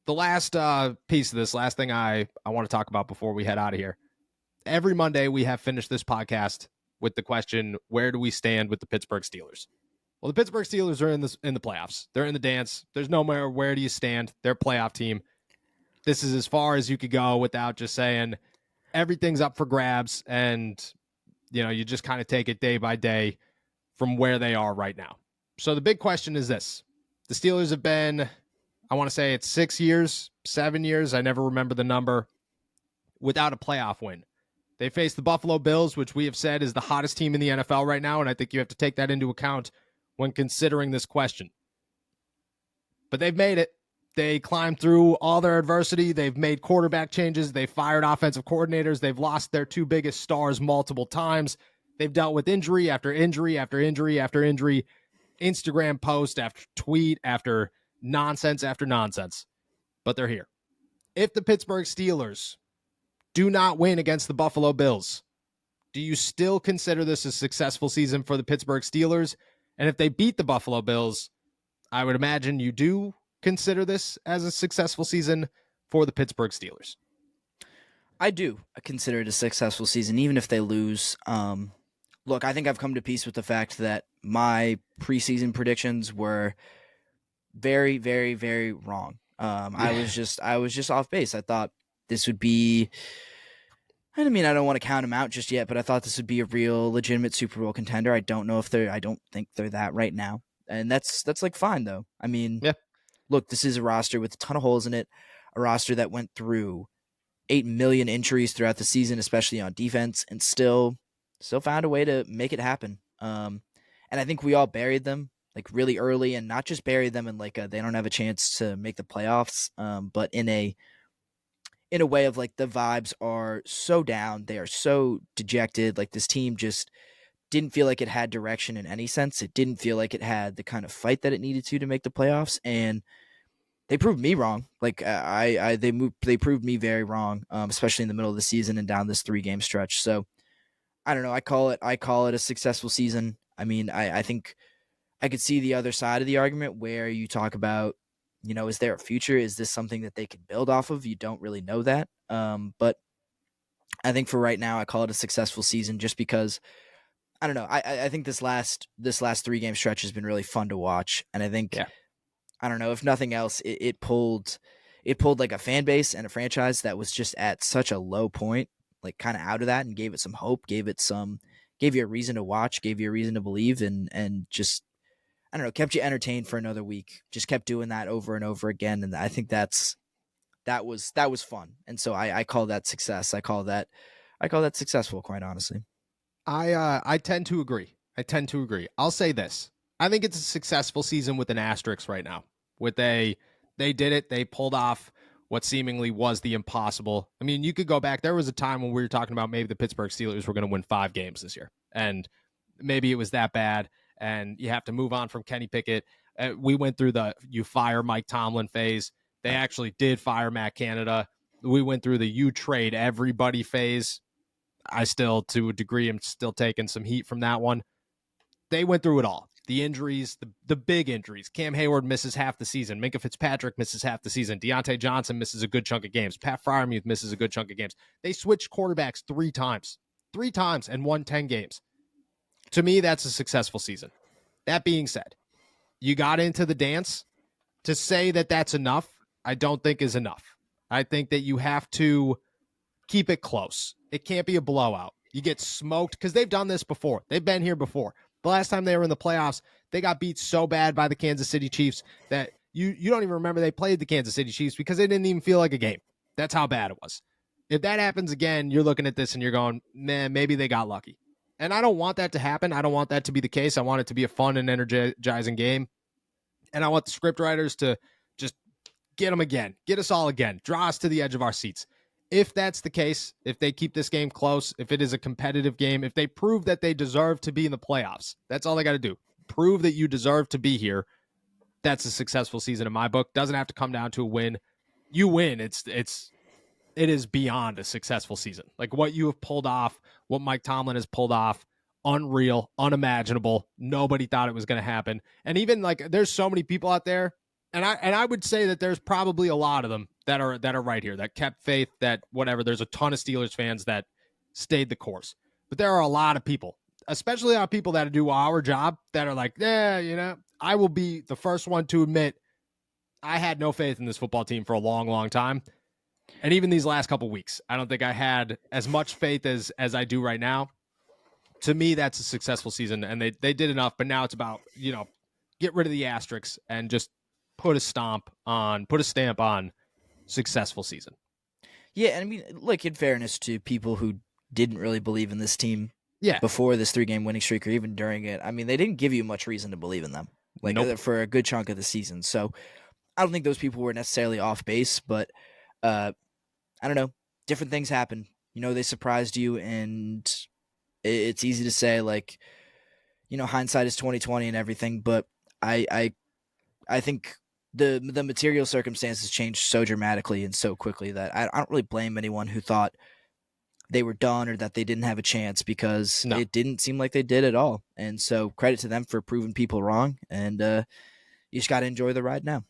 the last piece of this, last thing I want to talk about before we head out of here. Every Monday we have finished this podcast with the question, where do we stand with the Pittsburgh Steelers? Well, the Pittsburgh Steelers are in the playoffs. They're in the dance. There's no more where do you stand. They're a playoff team. This is as far as you could go without just saying everything's up for grabs, and you just kind of take it day by day from where they are right now. So the big question is this. The Steelers have been, I want to say it's 6 years, 7 years, I never remember the number, without a playoff win. They faced the Buffalo Bills, which we have said is the hottest team in the NFL right now, and I think you have to take that into account when considering this question. But they've made it. They climbed through all their adversity. They've made quarterback changes. They've fired offensive coordinators. They've lost their two biggest stars multiple times. They've dealt with injury after injury after injury after injury, Instagram post after tweet after nonsense after nonsense. But they're here. If the Pittsburgh Steelers do not win against the Buffalo Bills, do you still consider this a successful season for the Pittsburgh Steelers? And if they beat the Buffalo Bills, I would imagine you do consider this as a successful season for the Pittsburgh Steelers. I do consider it a successful season, even if they lose. Look, I think I've come to peace with the fact that my preseason predictions were very, very, very wrong. I was just off base. I thought this would be, I don't want to count them out just yet, but I thought this would be a real legitimate Super Bowl contender. I don't think they're that right now. And that's like fine though. Look, this is a roster with a ton of holes in it, a roster that went through 8 million injuries throughout the season, especially on defense, and still found a way to make it happen. And I think we all buried them like really early, and not just buried them in like they don't have a chance to make the playoffs, but in a way of like the vibes are so down, they are so dejected. Like this team just didn't feel like it had direction in any sense. It didn't feel like it had the kind of fight that it needed to make the playoffs, and they proved me wrong. Like they proved me very wrong, especially in the middle of the season and down this 3-game stretch. So I don't know. I call it a successful season. I think I could see the other side of the argument where you talk about, is there a future? Is this something that they can build off of? You don't really know that. But I think for right now, I call it a successful season just because, I don't know. I think this last 3-game stretch has been really fun to watch. And I think, I don't know, if nothing else, it pulled like a fan base and a franchise that was just at such a low point, like kind of out of that, and gave it some hope, gave you a reason to watch, gave you a reason to believe, and just, I don't know, kept you entertained for another week. Just kept doing that over and over again. And I think that was fun. And so I call that success. I call that successful, quite honestly. I tend to agree. I'll say this. I think it's a successful season with an asterisk right now. They did it. They pulled off what seemingly was the impossible. You could go back. There was a time when we were talking about maybe the Pittsburgh Steelers were going to win 5 games this year, and maybe it was that bad, and you have to move on from Kenny Pickett. We went through the you fire Mike Tomlin phase. They actually did fire Matt Canada. We went through the you trade everybody phase. I still, to a degree, am still taking some heat from that one. They went through it all. The injuries, the big injuries. Cam Hayward misses half the season. Minka Fitzpatrick misses half the season. Deontay Johnson misses a good chunk of games. Pat Freiermuth misses a good chunk of games. They switched quarterbacks 3 times. 3 times and won 10 games. To me, that's a successful season. That being said, you got into the dance. To say that that's enough, I don't think is enough. I think that you have to keep it close. It can't be a blowout. You get smoked because they've done this before. They've been here before. The last time they were in the playoffs, they got beat so bad by the Kansas City Chiefs that you don't even remember they played the Kansas City Chiefs because it didn't even feel like a game. That's how bad it was. If that happens again, you're looking at this and you're going, man, maybe they got lucky. And I don't want that to happen. I don't want that to be the case. I want it to be a fun and energizing game. And I want the script writers to just get them again. Get us all again. Draw us to the edge of our seats. If that's the case, if they keep this game close, if it is a competitive game, if they prove that they deserve to be in the playoffs, that's all they got to do. Prove that you deserve to be here. That's a successful season in my book. Doesn't have to come down to a win. You win. It is beyond a successful season. Like what you have pulled off, what Mike Tomlin has pulled off, unreal, unimaginable. Nobody thought it was going to happen. And even like there's so many people out there And I would say that there's probably a lot of them that are right here, that kept faith, that whatever. There's a ton of Steelers fans that stayed the course. But there are a lot of people, especially our people that do our job, that are like, yeah, I will be the first one to admit I had no faith in this football team for a long, long time. And even these last couple weeks, I don't think I had as much faith as I do right now. To me, that's a successful season, and they did enough. But now it's about, get rid of the asterisks and just put a stamp on successful season. Yeah, and I mean, like, in fairness to people who didn't really believe in this team Yeah. before this 3-game winning streak or even during it, I mean, they didn't give you much reason to believe in them, like, Nope. for a good chunk of the season. So I don't think those people were necessarily off base, but I don't know. Different things happen. They surprised you, and it's easy to say, like, hindsight is 2020 and everything, but I think the material circumstances changed so dramatically and so quickly that I don't really blame anyone who thought they were done or that they didn't have a chance, because it didn't seem like they did at all. And so credit to them for proving people wrong, and you just got to enjoy the ride now.